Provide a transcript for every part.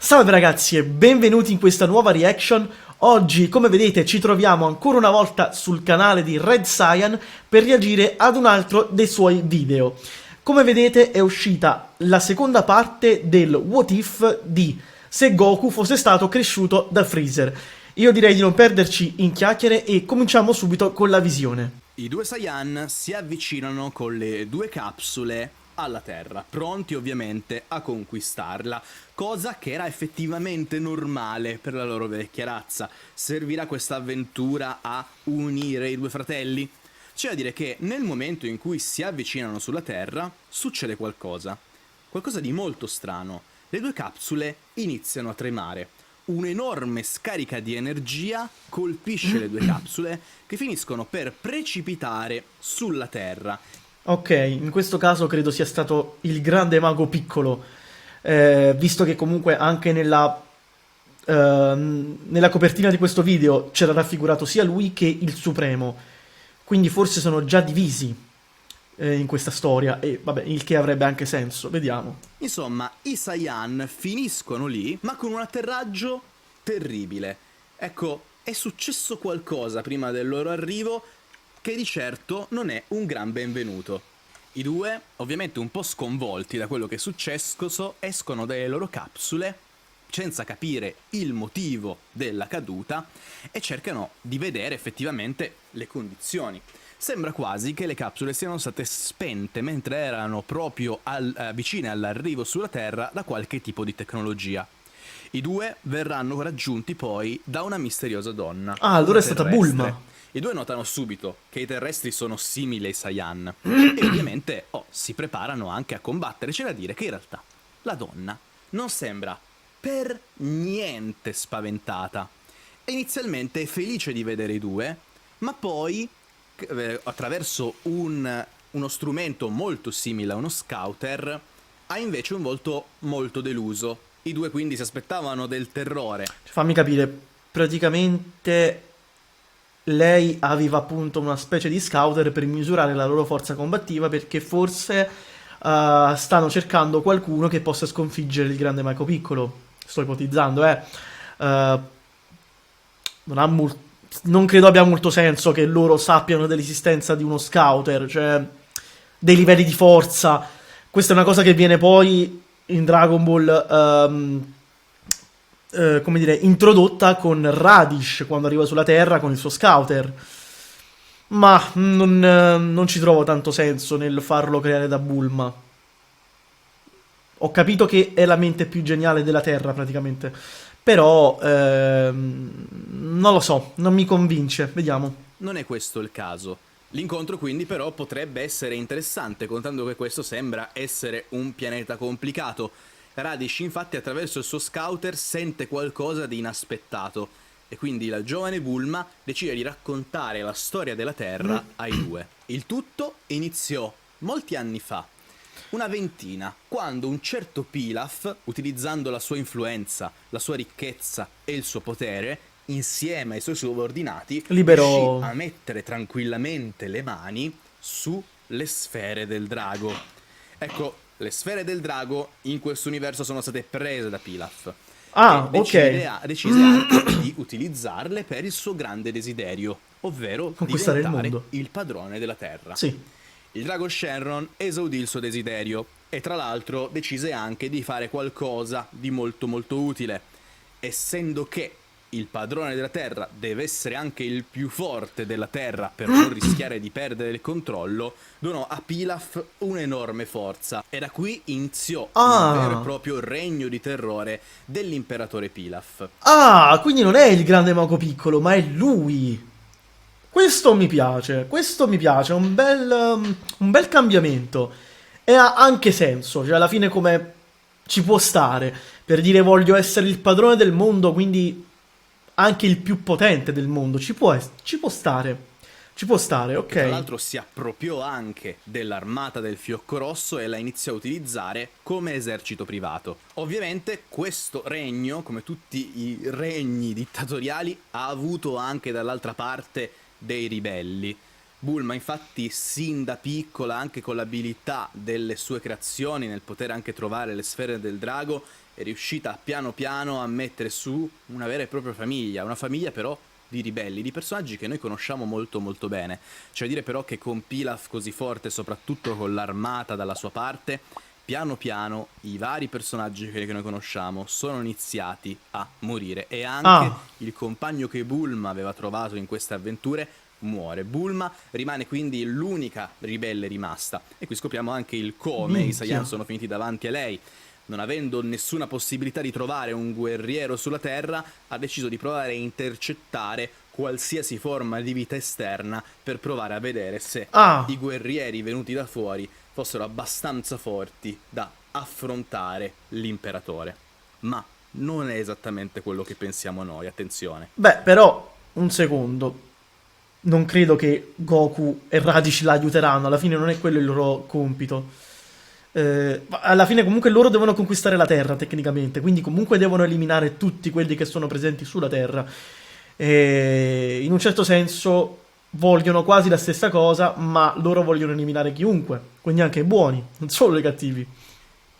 Salve ragazzi e benvenuti in questa nuova reaction. Oggi, come vedete, ci troviamo ancora una volta sul canale di Red Saiyan per reagire ad un altro dei suoi video. Come vedete è uscita la seconda parte del What If di se Goku fosse stato cresciuto da Freezer. Io direi di non perderci in chiacchiere e cominciamo subito con la visione. I due Saiyan si avvicinano con le due capsule alla Terra, pronti ovviamente a conquistarla, cosa che era effettivamente normale per la loro vecchia razza. Servirà questa avventura a unire i due fratelli? C'è da dire che nel momento in cui si avvicinano sulla Terra succede qualcosa di molto strano. Le due capsule iniziano a tremare. Un'enorme scarica di energia colpisce le due capsule che finiscono per precipitare sulla Terra. Ok, in questo caso credo sia stato il grande mago piccolo, visto che comunque anche nella copertina di questo video c'era raffigurato sia lui che il Supremo, quindi forse sono già divisi in questa storia, e vabbè, il che avrebbe anche senso, vediamo. Insomma, i Saiyan finiscono lì, ma con un atterraggio terribile. Ecco, è successo qualcosa prima del loro arrivo che di certo non è un gran benvenuto. I due, ovviamente un po' sconvolti da quello che è successo, escono dalle loro capsule senza capire il motivo della caduta e cercano di vedere effettivamente le condizioni. Sembra quasi che le capsule siano state spente mentre erano proprio vicine all'arrivo sulla Terra da qualche tipo di tecnologia. I due verranno raggiunti poi da una misteriosa donna. Ah, allora una è stata terrestre. Bulma. I due notano subito che i terrestri sono simili ai Saiyan e ovviamente si preparano anche a combattere. C'è da dire che in realtà la donna non sembra per niente spaventata. È inizialmente felice di vedere i due, ma poi attraverso uno strumento molto simile a uno scouter ha invece un volto molto deluso. I due quindi si aspettavano del terrore. Fammi capire, praticamente lei aveva appunto una specie di scouter per misurare la loro forza combattiva, perché forse stanno cercando qualcuno che possa sconfiggere il grande Mago Piccolo. Sto ipotizzando, non credo abbia molto senso che loro sappiano dell'esistenza di uno scouter, cioè dei livelli di forza. Questa è una cosa che viene poi in Dragon Ball, come dire, introdotta con Radish quando arriva sulla Terra con il suo scouter. Ma non ci trovo tanto senso nel farlo creare da Bulma. Ho capito che è la mente più geniale della Terra, praticamente. Però, non lo so, non mi convince. Vediamo. Non è questo il caso. L'incontro quindi però potrebbe essere interessante, contando che questo sembra essere un pianeta complicato. Radish infatti attraverso il suo scouter sente qualcosa di inaspettato e quindi la giovane Bulma decide di raccontare la storia della Terra ai due. Il tutto iniziò molti anni fa, una ventina, quando un certo Pilaf, utilizzando la sua influenza, la sua ricchezza e il suo potere, insieme ai suoi subordinati, Libero. riuscì a mettere tranquillamente le mani sulle sfere del drago. Ecco, le sfere del drago in questo universo sono state prese da Pilaf. Ah, E ok. decise anche di utilizzarle per il suo grande desiderio, ovvero Conquistare il diventare mondo. il padrone della Terra. Sì. Il drago Shenron esaudì il suo desiderio e tra l'altro decise anche di fare qualcosa di molto molto utile. Essendo che il padrone della Terra deve essere anche il più forte della Terra per non rischiare di perdere il controllo, donò a Pilaf un'enorme forza e da qui iniziò il vero e proprio regno di terrore dell'imperatore Pilaf. Ah, quindi non è il grande Mago Piccolo, ma è lui. Questo mi piace, è un bel cambiamento. E ha anche senso, cioè alla fine come ci può stare, per dire voglio essere il padrone del mondo, quindi anche il più potente del mondo, ci può stare, ok. Tra l'altro si appropriò anche dell'armata del Fiocco Rosso e la iniziò a utilizzare come esercito privato. Ovviamente questo regno, come tutti i regni dittatoriali, ha avuto anche dall'altra parte dei ribelli. Bulma infatti sin da piccola, anche con l'abilità delle sue creazioni, nel poter anche trovare le sfere del drago, è riuscita piano piano a mettere su una vera e propria famiglia, una famiglia però di ribelli, di personaggi che noi conosciamo molto molto bene. Cioè dire però che con Pilaf così forte, soprattutto con l'armata dalla sua parte, piano piano i vari personaggi che noi conosciamo sono iniziati a morire, e anche Ah, il compagno che Bulma aveva trovato in queste avventure muore. Bulma rimane quindi l'unica ribelle rimasta, e qui scopriamo anche il come i minchia. Saiyan sono finiti davanti a lei. Non avendo nessuna possibilità di trovare un guerriero sulla Terra, ha deciso di provare a intercettare qualsiasi forma di vita esterna per provare a vedere se Ah, i guerrieri venuti da fuori fossero abbastanza forti da affrontare l'imperatore. Ma non è esattamente quello che pensiamo noi, attenzione. beh, però, un secondo. Non credo che Goku e Raditz la aiuteranno, alla fine non è quello il loro compito. Ma alla fine comunque loro devono conquistare la Terra tecnicamente, quindi comunque devono eliminare tutti quelli che sono presenti sulla Terra. E in un certo senso vogliono quasi la stessa cosa, ma loro vogliono eliminare chiunque, quindi anche i buoni, non solo i cattivi.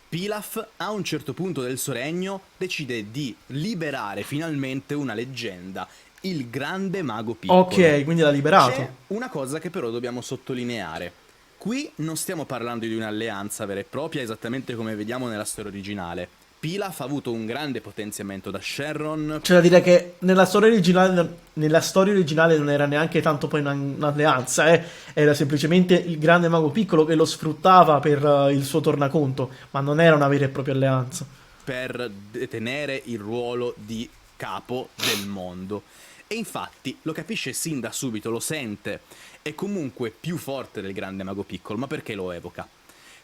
Pilaf, a un certo punto del suo regno, decide di liberare finalmente una leggenda, il grande mago piccolo. Ok, quindi l'ha C'è liberato. una cosa che però dobbiamo sottolineare. Qui non stiamo parlando di un'alleanza vera e propria, esattamente come vediamo nella storia originale. Pilaf ha avuto un grande potenziamento da Shenron. C'è da dire che nella storia originale non era neanche tanto poi un'alleanza, era semplicemente il grande mago piccolo che lo sfruttava per il suo tornaconto, ma non era una vera e propria alleanza. Per detenere il ruolo di capo del mondo. E infatti lo capisce sin da subito, lo sente, è comunque più forte del grande mago piccolo. Ma perché lo evoca?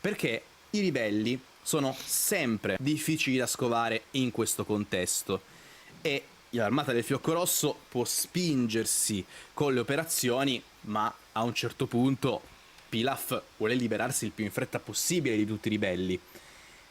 Perché i ribelli sono sempre difficili da scovare in questo contesto, e l'armata del Fiocco Rosso può spingersi con le operazioni, ma a un certo punto Pilaf vuole liberarsi il più in fretta possibile di tutti i ribelli.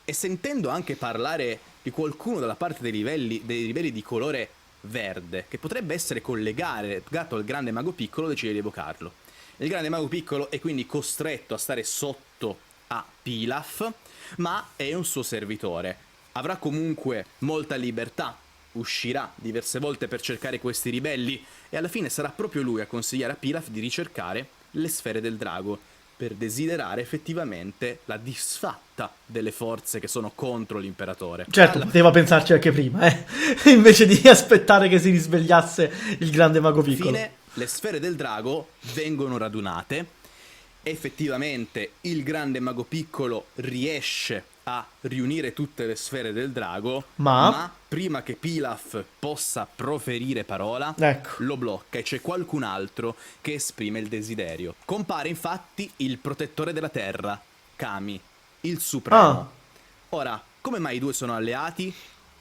E sentendo anche parlare di qualcuno dalla parte dei ribelli di colore verde, che potrebbe essere collegato al grande mago piccolo, decide di evocarlo. Il grande mago piccolo è quindi costretto a stare sotto a Pilaf, ma è un suo servitore. Avrà comunque molta libertà, uscirà diverse volte per cercare questi ribelli, e alla fine sarà proprio lui a consigliare a Pilaf di ricercare le sfere del drago, per desiderare effettivamente la disfatta delle forze che sono contro l'imperatore. Certo, poteva pensarci anche prima, invece di aspettare che si risvegliasse il grande mago Alla piccolo. fine le sfere del drago vengono radunate. Effettivamente il grande mago piccolo riesce a riunire tutte le sfere del drago, Ma, ma prima che Pilaf possa proferire parola, ecco, lo blocca, e c'è qualcun altro che esprime il desiderio. Compare infatti il protettore della terra, Kami, il ah, supremo. Ora, come mai i due sono alleati?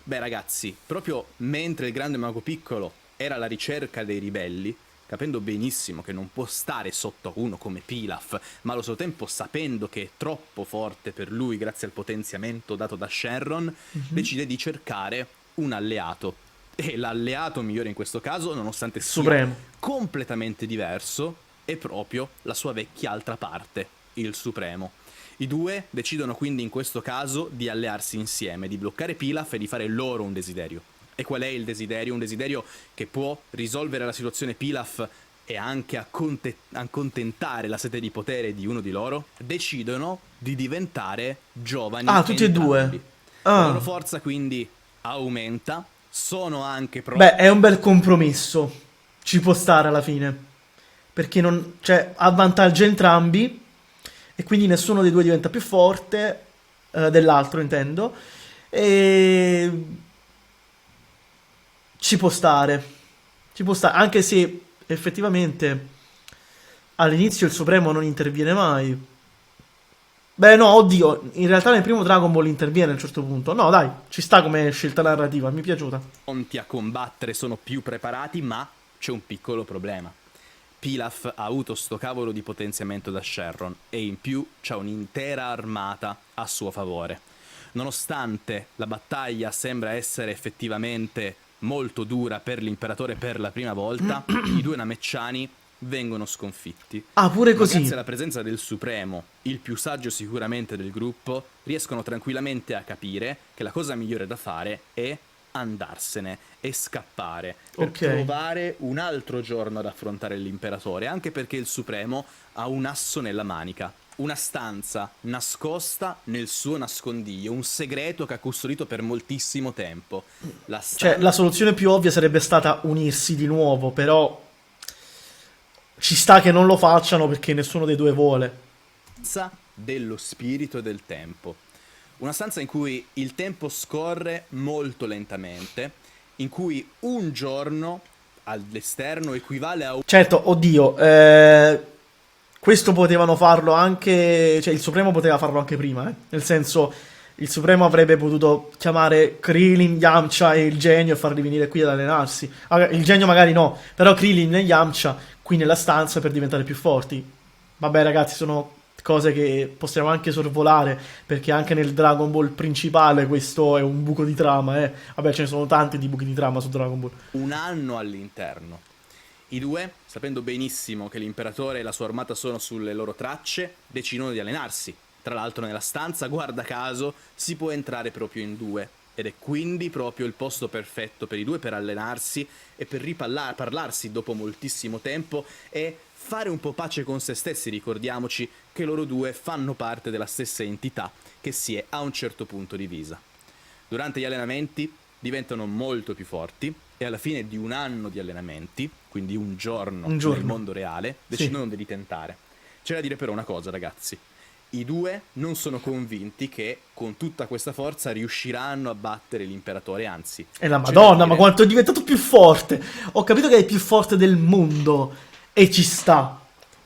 Beh ragazzi, proprio mentre il grande mago piccolo era alla ricerca dei ribelli, capendo benissimo che non può stare sotto a uno come Pilaf, ma allo stesso tempo sapendo che è troppo forte per lui grazie al potenziamento dato da Shenron, decide di cercare un alleato. E l'alleato migliore in questo caso, nonostante sia supremo. completamente diverso, è proprio la sua vecchia altra parte, il Supremo. I due decidono quindi in questo caso di allearsi insieme, di bloccare Pilaf e di fare loro un desiderio. E qual è il desiderio? Un desiderio che può risolvere la situazione Pilaf e anche accontentare la sete di potere di uno di loro. Decidono di diventare giovani Ah, tutti e entrambi. due. La loro Ah, forza quindi aumenta, sono anche beh, è un bel compromesso. Ci può stare alla fine. Perché non, cioè, avvantaggia entrambi e quindi nessuno dei due diventa più forte dell'altro, intendo. E ci può stare. Ci può stare, anche se effettivamente all'inizio il Supremo non interviene mai. Beh, no, oddio, in realtà nel primo Dragon Ball interviene a un certo punto. No, dai, ci sta come scelta narrativa, mi è piaciuta. pronti a combattere, sono più preparati, ma c'è un piccolo problema. Pilaf ha avuto sto cavolo di potenziamento da Shenron, e in più c'ha un'intera armata a suo favore. Nonostante la battaglia sembra essere effettivamente molto dura per l'imperatore per la prima volta, i due Nameccani vengono sconfitti. Ah, pure Ma così. grazie alla presenza del Supremo, il più saggio sicuramente del gruppo, riescono tranquillamente a capire che la cosa migliore da fare è andarsene e scappare per Ok. trovare un altro giorno ad affrontare l'imperatore, anche perché il Supremo ha un asso nella manica, una stanza nascosta nel suo nascondiglio, un segreto che ha custodito per moltissimo tempo. La Cioè, la stanza soluzione più ovvia sarebbe stata unirsi di nuovo, però ci sta che non lo facciano perché nessuno dei due vuole. dello spirito e del tempo. Una stanza in cui il tempo scorre molto lentamente, in cui un giorno all'esterno equivale a un Certo, oddio, questo potevano farlo anche, cioè il Supremo poteva farlo anche prima, eh. Nel senso, il Supremo avrebbe potuto chiamare Krillin, Yamcha e il genio e farli venire qui ad allenarsi. Ah, il genio magari no, però Krillin e Yamcha qui nella stanza per diventare più forti. Vabbè, ragazzi, sono cose che possiamo anche sorvolare, perché anche nel Dragon Ball principale questo è un buco di trama, eh. Vabbè, ce ne sono tanti di buchi di trama su Dragon Ball. anno all'interno. I due, sapendo benissimo che l'imperatore e la sua armata sono sulle loro tracce, decidono di allenarsi. Tra l'altro nella stanza, guarda caso, si può entrare proprio in due. Ed è quindi proprio il posto perfetto per i due per allenarsi e per riparlarsi dopo moltissimo tempo e fare un po' pace con se stessi. Ricordiamoci che loro due fanno parte della stessa entità che si è a un certo punto divisa. Durante gli allenamenti diventano molto più forti e alla fine di un anno di allenamenti, quindi un giorno Un nel giorno. mondo reale, Sì. decidono di ritentare. C'è da dire però una cosa, ragazzi. I due non sono convinti che con tutta questa forza riusciranno a battere l'imperatore, anzi. E la c'è da Madonna, ma dire quanto è diventato più forte! Ho capito che è il più forte del mondo e ci sta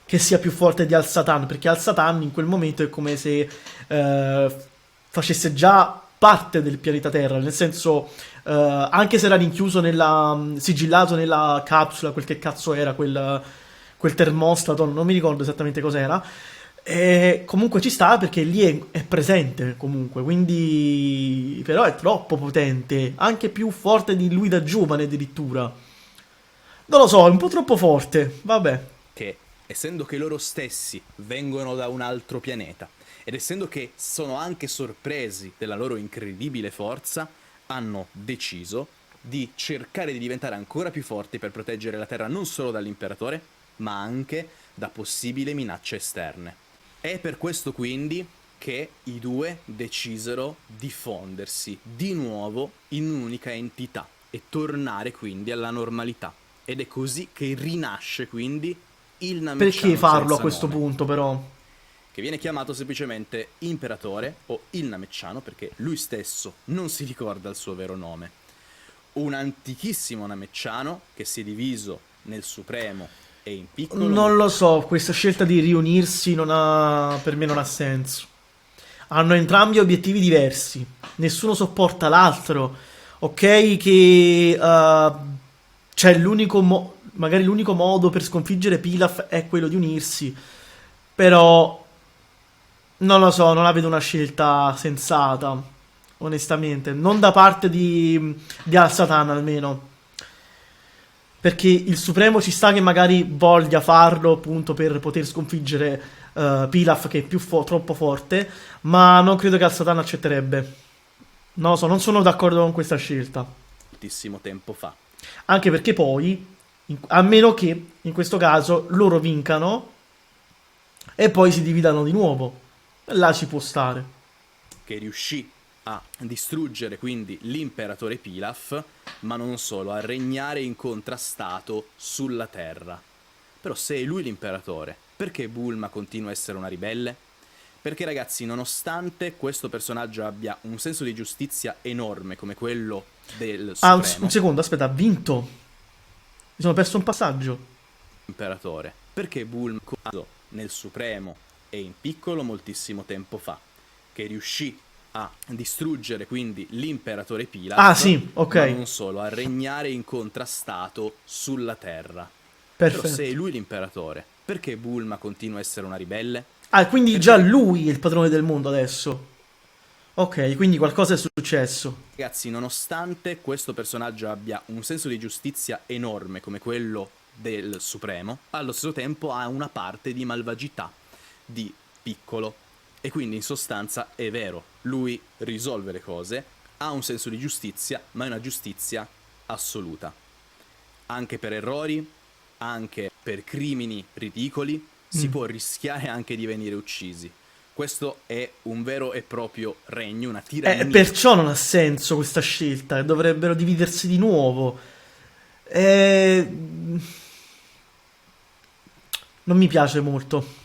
che sia più forte di Al-Satan, perché Al-Satan in quel momento è come se facesse già parte del pianeta Terra, nel senso, anche se era rinchiuso sigillato nella capsula, quel che cazzo era, quel termostato, non mi ricordo esattamente cos'era. E comunque ci sta perché lì è presente comunque, quindi però è troppo potente, anche più forte di lui da giovane addirittura. Non lo so, è un po' troppo forte, vabbè. che, essendo che loro stessi vengono da un altro pianeta ed essendo che sono anche sorpresi della loro incredibile forza, hanno deciso di cercare di diventare ancora più forti per proteggere la Terra non solo dall'imperatore, ma anche da possibili minacce esterne. È per questo quindi che i due decisero di fondersi di nuovo in un'unica entità e tornare quindi alla normalità. Ed è così che rinasce quindi il Perché Namekiano farlo a senza questo nome, punto però? che viene chiamato semplicemente Imperatore o il Namekiano perché lui stesso non si ricorda il suo vero nome. Un antichissimo Namekiano che si è diviso nel Supremo e in piccolo. Non lo so, questa scelta di riunirsi per me non ha senso. Hanno entrambi obiettivi diversi, nessuno sopporta l'altro. Ok, che c'è magari l'unico modo per sconfiggere Pilaf è quello di unirsi, però non lo so, non la vedo una scelta sensata, onestamente, non da parte di Al-Satan almeno. Perché il Supremo ci sta che magari voglia farlo appunto per poter sconfiggere Pilaf che è troppo forte, ma non credo che Al-Satan accetterebbe. Non lo so, non sono d'accordo con questa scelta. Moltissimo tempo fa. Anche perché poi, a meno che in questo caso loro vincano e poi si dividano di nuovo. Là ci può stare. Che riuscì a distruggere quindi l'imperatore Pilaf, ma non solo, a regnare incontrastato sulla terra. Però se è lui l'imperatore, perché Bulma continua a essere una ribelle? Perché ragazzi, nonostante questo personaggio abbia un senso di giustizia enorme come quello del Ah, Supremo, un secondo, aspetta, ha vinto. Mi sono perso un passaggio. imperatore, perché Bulma nel Supremo e in piccolo moltissimo tempo fa, che riuscì a distruggere quindi l'imperatore Pilaf, Ah, sì, ok. ma non solo, a regnare incontrastato sulla terra. Però se è Perfetto. lui l'imperatore, perché Bulma continua a essere una ribelle? Ah, quindi Perché già lui è il padrone del mondo adesso. Ok, quindi qualcosa è successo. ragazzi, nonostante questo personaggio abbia un senso di giustizia enorme come quello del Supremo, allo stesso tempo ha una parte di malvagità di Piccolo. E quindi in sostanza è vero, lui risolve le cose, ha un senso di giustizia, ma è una giustizia assoluta. Anche per errori, anche per crimini ridicoli, si può rischiare anche di venire uccisi. Questo è un vero e proprio regno, una tirannia. Perciò non ha senso questa scelta, dovrebbero dividersi di nuovo. Non mi piace molto.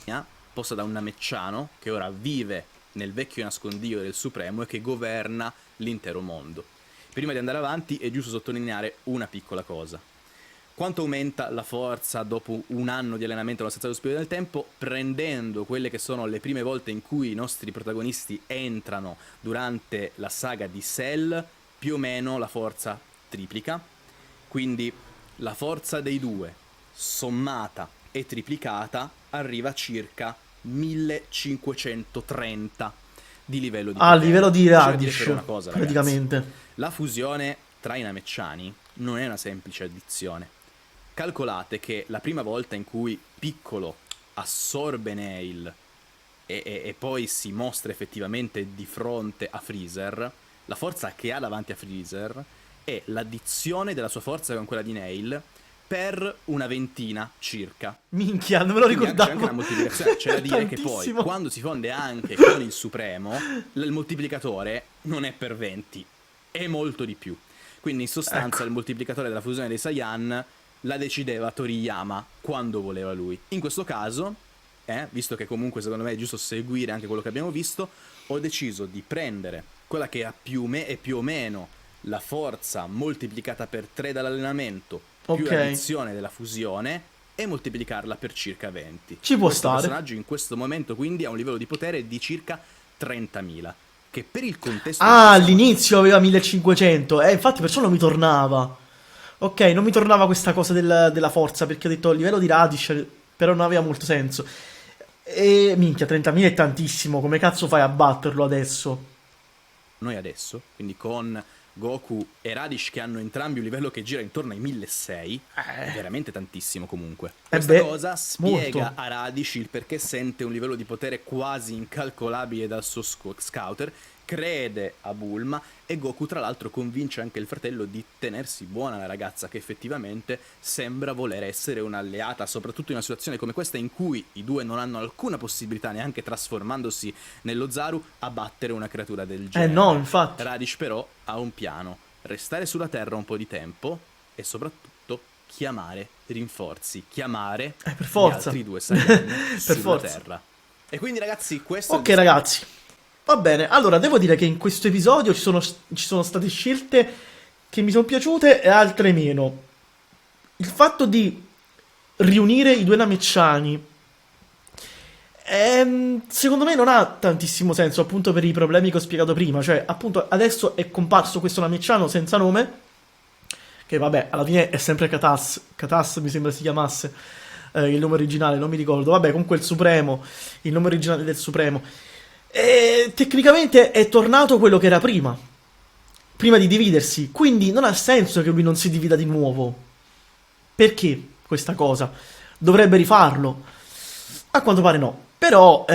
Posta da un namecciano che ora vive nel vecchio nascondiglio del Supremo e che governa l'intero mondo. Prima di andare avanti è giusto sottolineare una piccola cosa. Quanto aumenta la forza dopo un anno di allenamento alla stanza dello spirito del tempo, prendendo quelle che sono le prime volte in cui i nostri protagonisti entrano durante la saga di Cell, più o meno la forza triplica. Quindi la forza dei due, sommata e triplicata, arriva a circa 1530 di livello di potere. A livello di Bisogna dire Radish, però una cosa, praticamente. ragazzi. La fusione tra i namecciani non è una semplice addizione. Calcolate che la prima volta in cui Piccolo assorbe Nail e poi si mostra effettivamente di fronte a Freezer, la forza che ha davanti a Freezer è l'addizione della sua forza con quella di Nail per una ventina circa. Minchia, non me lo Quindi ricordavo. c'è anche una moltiplicazione. C'è da dire che poi, Tantissimo. quando si fonde anche con il Supremo, il moltiplicatore non è per 20, è molto di più. Quindi in sostanza Ecco. il moltiplicatore della fusione dei Saiyan la decideva Toriyama quando voleva lui. In questo caso, visto che comunque secondo me è giusto seguire anche quello che abbiamo visto, ho deciso di prendere quella che ha più o meno la forza moltiplicata per 3 dall'allenamento più Ok. l'addizione della fusione e moltiplicarla per circa 20. Ci può Questo stare. personaggio in questo momento quindi ha un livello di potere di circa 30.000, che per il contesto Ah, in cui siamo all'inizio aveva 1500. Infatti perciò non mi tornava. Ok, non mi tornava questa cosa della forza, perché ho detto a livello di Radish, però non aveva molto senso. E minchia, 30.000 è tantissimo. Come cazzo fai a batterlo adesso? noi adesso, quindi con Goku e Radish che hanno entrambi un livello che gira intorno ai 1600, è veramente tantissimo comunque. Questa beh, cosa spiega molto. a Radish il perché sente un livello di potere quasi incalcolabile dal suo scouter, crede a Bulma e Goku tra l'altro convince anche il fratello di tenersi buona la ragazza che effettivamente sembra voler essere un'alleata, soprattutto in una situazione come questa in cui i due non hanno alcuna possibilità, neanche trasformandosi nello Zaru, a battere una creatura del genere. No, infatti. Radish però ha un piano: restare sulla Terra un po' di tempo e soprattutto chiamare rinforzi, chiamare Per gli forza. altri due Saiyan Per sulla forza. Terra. E quindi ragazzi, questo Ok ragazzi, va bene. Allora, devo dire che in questo episodio ci sono state scelte che mi sono piaciute e altre meno. Il fatto di riunire i due Namecciani secondo me non ha tantissimo senso, appunto per i problemi che ho spiegato prima. Cioè, appunto, adesso è comparso questo Namecciano senza nome, che vabbè, alla fine è sempre Katas. Katas mi sembra si chiamasse il nome originale, non mi ricordo. Vabbè, comunque il Supremo, il nome originale del Supremo. E tecnicamente è tornato quello che era prima di dividersi, quindi non ha senso che lui non si divida di nuovo. Perché questa cosa? Dovrebbe rifarlo? A quanto pare no. Però,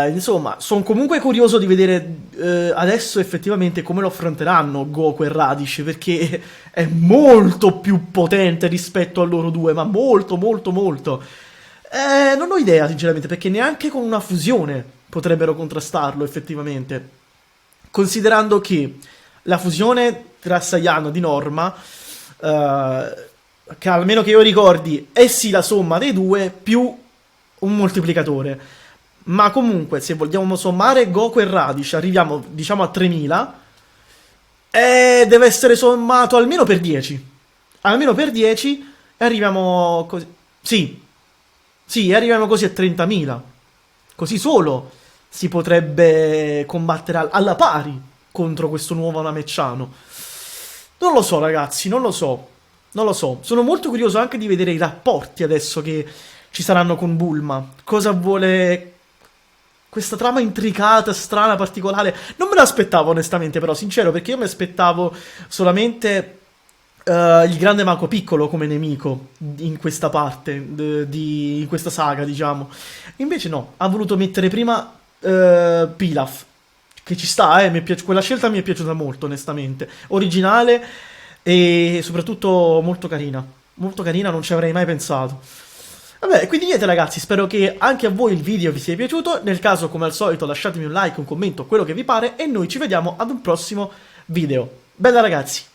insomma, sono comunque curioso di vedere adesso effettivamente come lo affronteranno Goku e Radish, perché è molto più potente rispetto a loro due, ma molto, molto, molto. Non ho idea, sinceramente, perché neanche con una fusione potrebbero contrastarlo, effettivamente. Considerando che la fusione tra Saiyan di norma, che almeno che io ricordi, è sì la somma dei due più un moltiplicatore. Ma comunque, se vogliamo sommare Goku e Radish, arriviamo, diciamo, a 3000. E deve essere sommato almeno per 10. Almeno per 10 e arriviamo così. Sì, arriviamo così a 30.000. Così solo si potrebbe combattere alla pari contro questo nuovo Namecciano. Non lo so, ragazzi, non lo so. Sono molto curioso anche di vedere i rapporti adesso che ci saranno con Bulma. Cosa vuole questa trama intricata, strana, particolare. Non me l'aspettavo onestamente, però, sincero, perché io mi aspettavo solamente il grande mago piccolo come nemico in questa parte, in questa saga, diciamo. Invece no, ha voluto mettere prima Pilaf, che ci sta, quella scelta mi è piaciuta molto, onestamente. Originale e soprattutto molto carina. Molto carina, non ci avrei mai pensato. Vabbè, quindi niente ragazzi, spero che anche a voi il video vi sia piaciuto. Nel caso, come al solito, lasciatemi un like, un commento, quello che vi pare, e noi ci vediamo ad un prossimo video. Bella ragazzi!